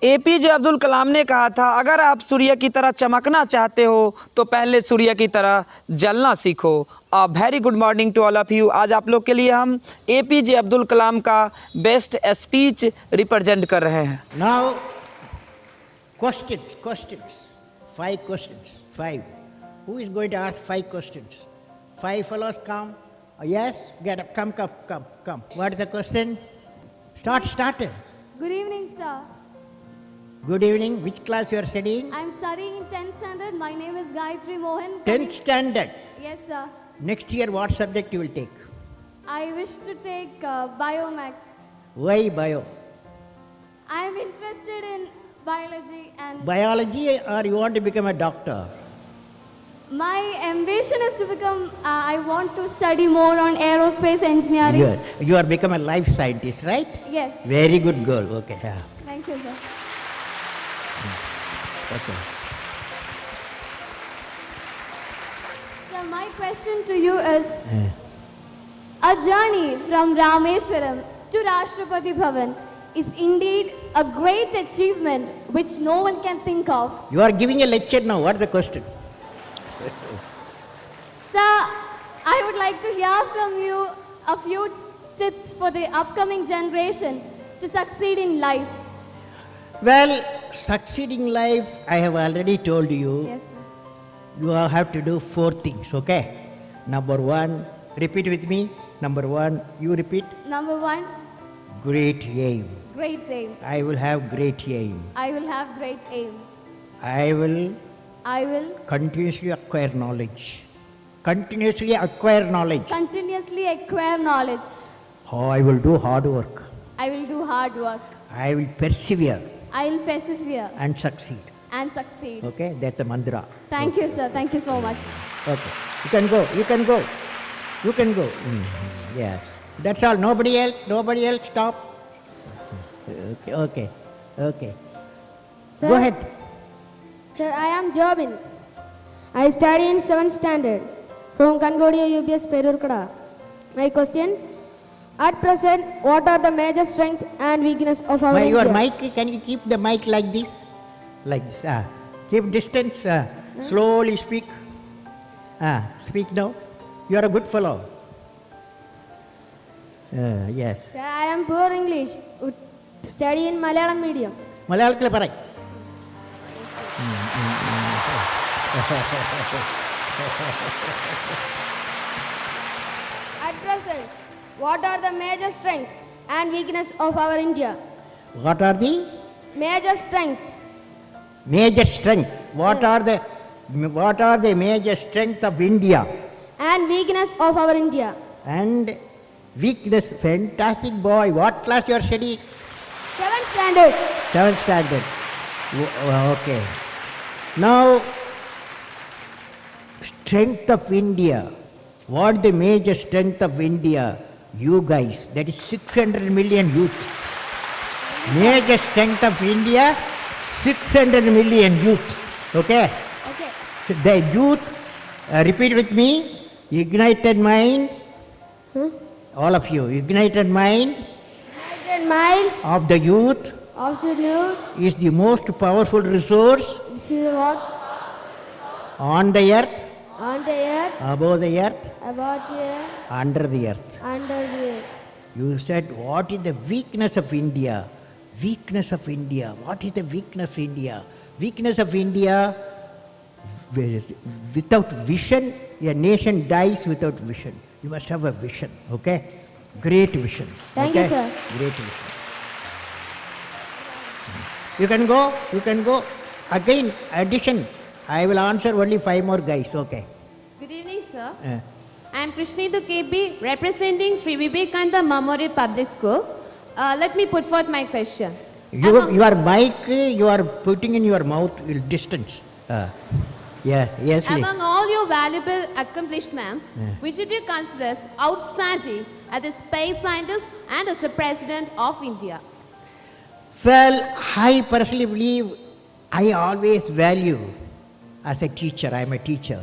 APJ Abdul Kalam ने कहा था, अगर आप सूर्य की तरह चमकना चाहते हो तो पहले सूर्य की तरह जलना सीखो। Very good morning to all of you. आज आप लोग के लिए हम एपीजे अब्दुल कलाम का बेस्ट स्पीच रिप्रेजेंट कर रहे हैं। Now, questions. 5 questions. 5. Who is going to ask 5 questions? 5 fellows come. Yes, get up. Come. What is the question? Start. Good evening, sir. Good evening. Which class you are studying? I'm studying in 10th standard. My name is Gayatri Mohan. 10th standard. Yes, sir. Next year, what subject you will take? I wish to take Biomax. Why bio? I'm interested in biology and Biology, or you want to become a doctor? my ambition is to become, I want to study more on aerospace engineering. You are become a life scientist, right? Yes. Very good girl. Okay. Yeah. Thank you, sir. Okay. So my question to you is, a journey from Rameshwaram to Rashtrapati Bhavan is indeed a great achievement which no one can think of. You are giving a lecture now. What is the question? Sir, I would like to hear from you a few tips for the upcoming generation to succeed in life. Well, succeeding life, I have already told you. Yes, sir. You have to do 4 things, okay? Number 1, repeat with me. Number 1, you repeat. Number 1, Great aim. great aim. I will have great aim. I will have great aim. I will I will continuously acquire knowledge. Continuously acquire knowledge. continuously acquire knowledge. Oh, I will do hard work. I will do hard work. I will persevere I will persevere and succeed. and succeed. Okay, that's the mantra. Thank you, sir. Thank you so much. Okay, you can go. Yes, that's all. Nobody else. Stop. Okay. Sir, Go ahead. Sir, I am Jobin. I study in 7th standard from Kangodia UPS Perurkada. My question: at present, what are the major strengths and weakness of our Your India? mic, can you keep the mic like this? Keep distance. Slowly speak. Speak now. You are a good fellow. Yes. Sir, I am poor English. Study in Malayalam medium. മലയാളത്തിൽ പറ. At present, what are the major strengths and weakness of our India? What are the Major strengths major strength? What are the major strength of India? and weakness of our India. And weakness. Fantastic boy. What class you are studying? 7th standard. 7th standard. Okay. Now, strength of India. What is the major strength of India? You guys. That is 600 million youth. Major strength of India, 600 million youth. Okay? Okay. So the youth, repeat with me. Ignited mind. All of you. Ignited mind United mind of the youth of the youth. is the most powerful resource This is what on the earth, on the earth, above the earth, about the earth, under the earth. under the earth. You said, what is the weakness of India? Weakness of India. What is the weakness of India? Weakness of India, without vision, a nation dies without vision. You must have a vision, okay? Great vision. Thank you, okay? sir. Great vision. You can go. Again, addition. I will answer only 5 more guys, okay? Good evening, sir. Uh, I am Krishnidhu KB, representing Sri Vivekananda Memorial Public School. Let me put forth my question. your mic, you are putting in your mouth distance. Yes. Among all your valuable accomplishments, which did you consider as outstanding as a space scientist and as a president of India? Well, I personally believe I always value as a teacher. I am a teacher.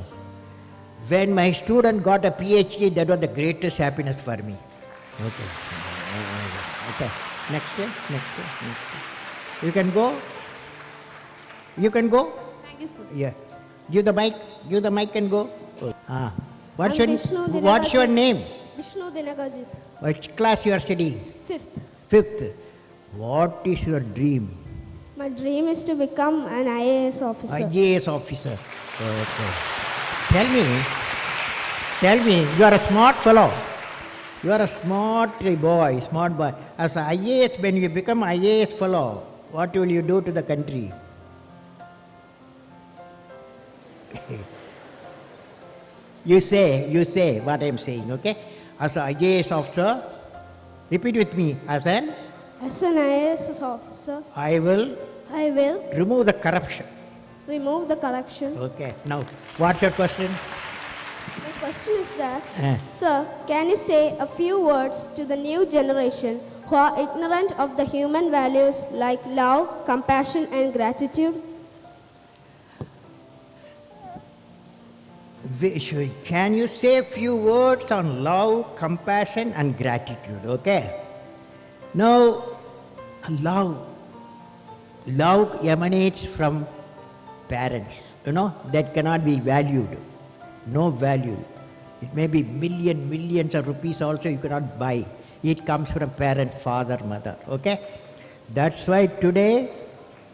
When my student got a PhD, that was the greatest happiness for me. Okay. Next. You can go. You can go. Thank you, sir. Yeah. Give the mic. Give the mic and go. Ah. What's I'm your Vishnu What's your Dinagajit. name? Vishnu Dinagajit, Which class you are studying? 5th. Fifth. What is your dream? My dream is to become an IAS officer. IAS officer. Okay. Tell me, you are a smart fellow. You are a smart boy, smart boy. As an IAS, when you become IAS fellow, what will you do to the country? You say what I am saying, okay? As an IAS officer, repeat with me. As an, As an IAS officer, I will I will remove the corruption. remove the corruption. Okay. Now, what's your question? My question is that, Eh. sir, can you say a few words to the new generation who are ignorant of the human values like love, compassion, and gratitude? Can you say a few words on love, compassion, and gratitude? Okay. Now, love emanates from parents. You know, that cannot be valued. No value. It may be millions of rupees also you cannot buy. It comes from parent, father, mother. Okay. That's why today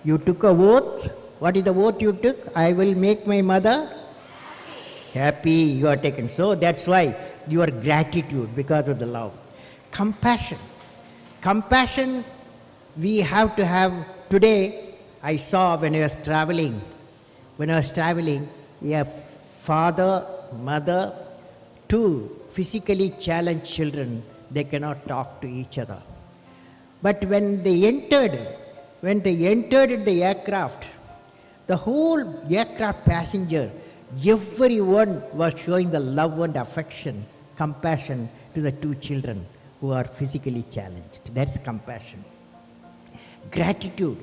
you took a oath. What is the oath you took? I will make my mother happy. You are taken. So that's why your gratitude, because of the love. Compassion. Compassion we have to have. Today I saw when I was traveling, a father, mother, two physically challenged children, they cannot talk to each other. But when they entered the aircraft, the whole aircraft passenger, everyone was showing the love and affection, compassion to the two children who are physically challenged. That's compassion. Gratitude.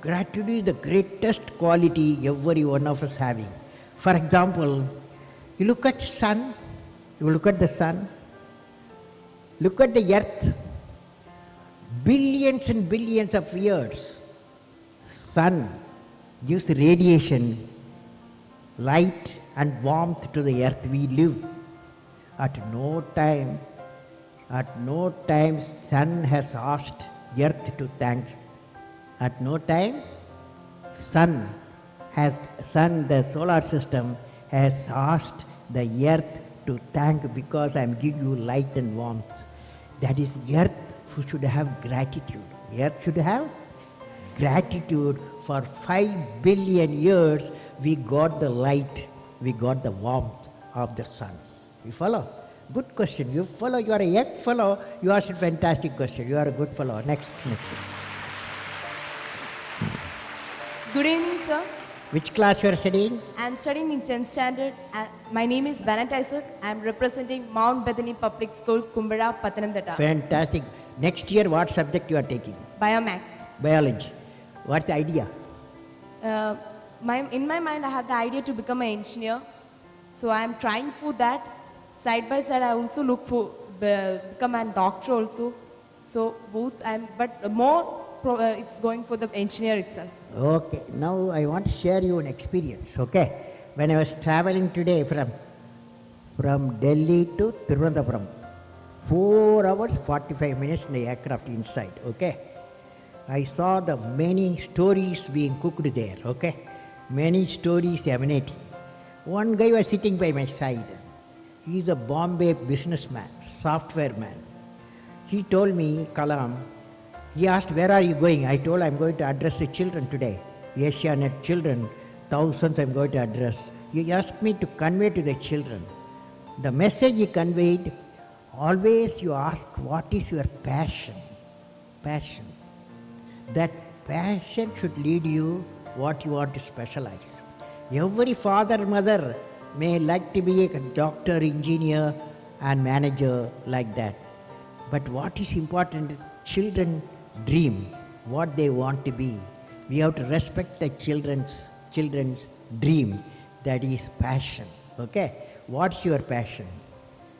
Gratitude is the greatest quality every one of us having. For example, you look at the sun, look at the earth, billions and billions of years, sun gives radiation, light and warmth to the earth we live. At no time sun has asked earth to thank. At no time the solar system has asked the earth to thank because I am giving you light and warmth. That is, earth should have gratitude. Earth should have gratitude. For 5 billion years we got the light, we got the warmth of the sun. You follow? Good question. You follow. You are a young fellow. You asked a fantastic question. You are a good fellow. Next. Good evening, sir. Which class you are studying? I am studying in 10th standard. My name is Bennett Isaac. I am representing Mount Bethany Public School, Kumbara, Pathanamthitta. Fantastic. Next year, what subject you are taking? Biomax. Biology. What's the idea? In my mind, I had the idea to become an engineer. So I am trying for that. Side by side, I also look for become a doctor also. So both, but more it's going for the engineer itself. Okay. Now I want to share you an experience. Okay. When I was traveling today from Delhi to Thiruvananthapuram, 4 hours 45 minutes in the aircraft inside. Okay. I saw the many stories being cooked there. Okay. Many stories emanating. One guy was sitting by my side. He is a Bombay businessman, software man. He told me, Kalam, he asked, where are you going? I told, I'm going to address the children today. Asianet children, thousands I'm going to address. He asked me to convey to the children. The message he conveyed, always you ask, what is your passion? Passion. That passion should lead you what you want to specialize. Every father and mother may like to be a doctor, engineer and manager like that. But what is important, children dream what they want to be. We have to respect the children's dream. That is passion. Okay? What's your passion?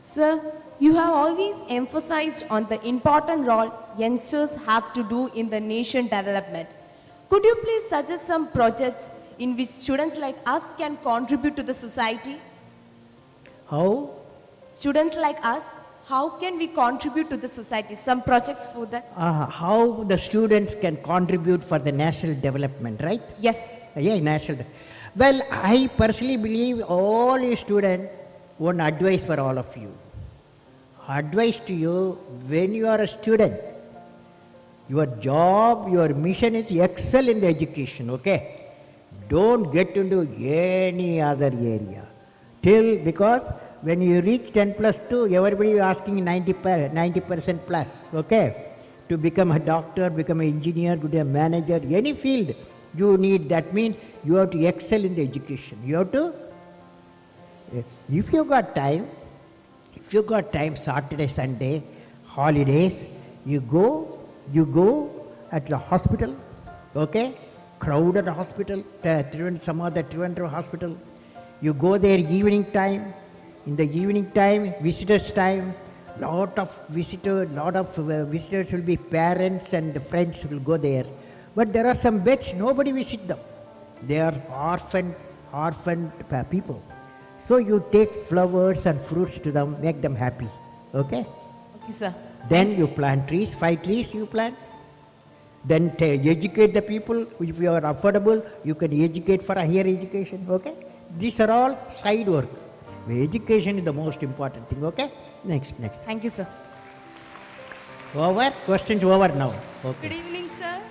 Sir, you have always emphasized on the important role youngsters have to do in the nation development. Could you please suggest some projects in which students like us can contribute to the society? How? Students like us, how can we contribute to the society? Some projects for that? How the students can contribute for the national development, right? Yes. Yeah, national. Well, I personally believe all you students, one advice for all of you. Advice to you, when you are a student, your job, your mission is excel in the education, okay? Don't get into any other area. Because when you reach 10 plus 2, everybody is asking 90% plus, okay? To become a doctor, become an engineer, to be a manager, any field you need, that means you have to excel in the education. You have to, if you got time, Saturday, Sunday, holidays, you go at the hospital, okay? Crowded hospital, some other Trivandrum hospital. You go there evening time. In the evening time, visitors time, lot of visitors will be parents and friends will go there. But there are some beds, nobody visit them. They are orphaned people. So you take flowers and fruits to them, make them happy, okay? Okay, sir. Then you plant trees, 5 trees you plant. Then educate the people. If you are affordable, you can educate for a higher education, okay? These are all side work. Education is the most important thing, okay? Next. Thank you, sir. Over? Questions over now. Okay. Good evening, sir.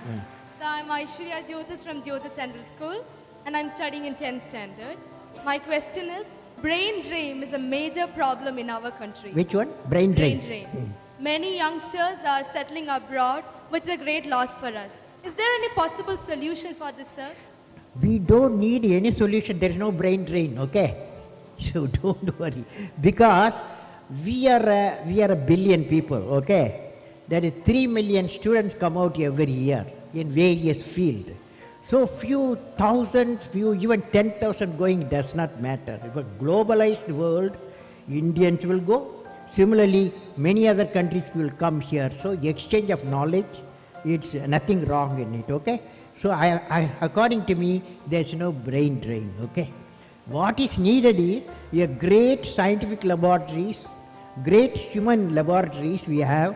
So I'm Aishwarya Jyotis from Jyotis Central School, and I'm studying in 10th standard. My question is, brain drain is a major problem in our country. Which one? Brain drain. Brain drain. Many youngsters are settling abroad, which is a great loss for us. Is there any possible solution for this, sir? We don't need any solution. There is no brain drain, okay? So don't worry. Because we are a billion people, okay? There is 3 million students come out every year in various fields. So few thousands, even 10,000 going does not matter. If a globalized world, Indians will go. Similarly, many other countries will come here. So exchange of knowledge, it's nothing wrong in it, okay? So according to me, there's no brain drain, okay? What is needed is a great scientific laboratories, great human laboratories we have,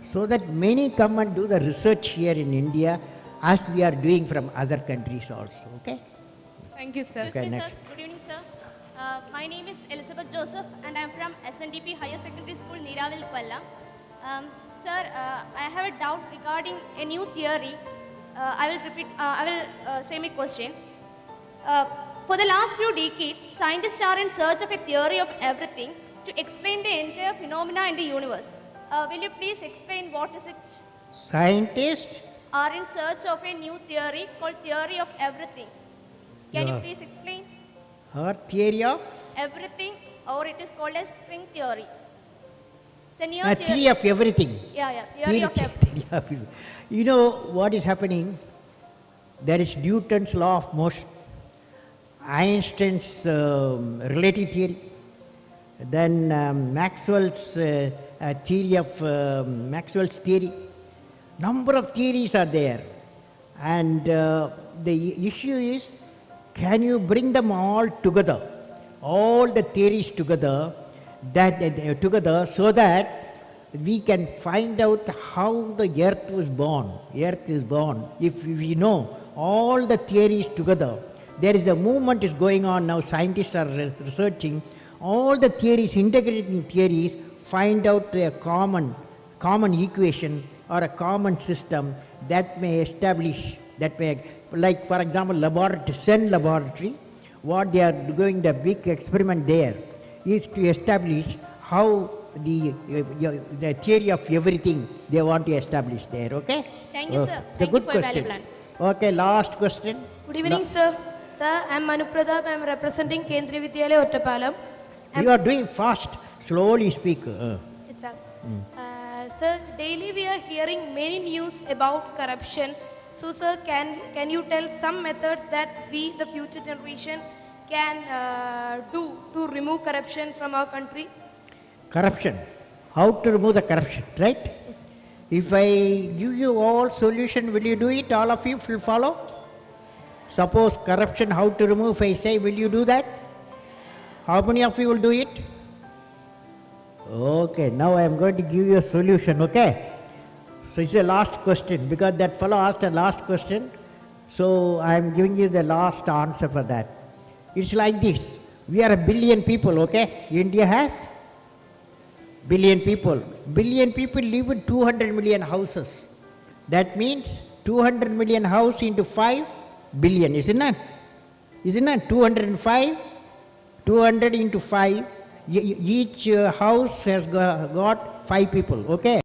so that many come and do the research here in India as we are doing from other countries also, okay? Thank you, sir. Okay, next. Good evening, sir. My name is Elizabeth Joseph and I am from SNDP Higher Secondary School, Neeravil, Palla. Sir, I have a doubt regarding a new theory. I will say my question. For the last few decades, scientists are in search of a theory of everything to explain the entire phenomena in the universe. Will you please explain what is it? Scientists Are in search of a new theory called theory of everything. Can you Yeah. please explain? or theory of Everything, or it is called as string theory. It's a new theory of everything. Yeah, theory of everything. Theory of everything. You know what is happening? There is Newton's law of motion, Einstein's relative theory, then Maxwell's theory of Maxwell's theory. Number of theories are there, and the issue is, can you bring them all together, all the theories together, so that we can find out how the earth was born. Earth is born. If we know all the theories together, there is a movement is going on now. Scientists are researching all the theories, integrating theories, find out a common equation or a common system that may establish, like for example, Sen laboratory, what they are doing, the big experiment there is to establish how the theory of everything they want to establish there, okay? Thank you, sir. It's a Thank you good for your question. valuable answer. Okay, last question. Good evening, sir. Sir, I am Manu Pradap. I am representing Kendriya Vidyalaya, Ottapalam. You are doing fast, slowly speak. Yes, sir. Sir, daily we are hearing many news about corruption. So, sir, can you tell some methods that we, the future generation, can do to remove corruption from our country? Corruption. How to remove the corruption, right? Yes. If I give you all solution, will you do it? All of you will follow? Suppose corruption, how to remove, I say, will you do that? How many of you will do it? Okay, now I am going to give you a solution, okay? So it's a last question, because that fellow asked a last question, so I am giving you the last answer for that. It's like this, we are a billion people, okay? India has billion people. Billion people live in 200 million houses. That means 200 million house into 5 billion, isn't it? Isn't it? 205, 200 into 5, each house has got 5 people, okay?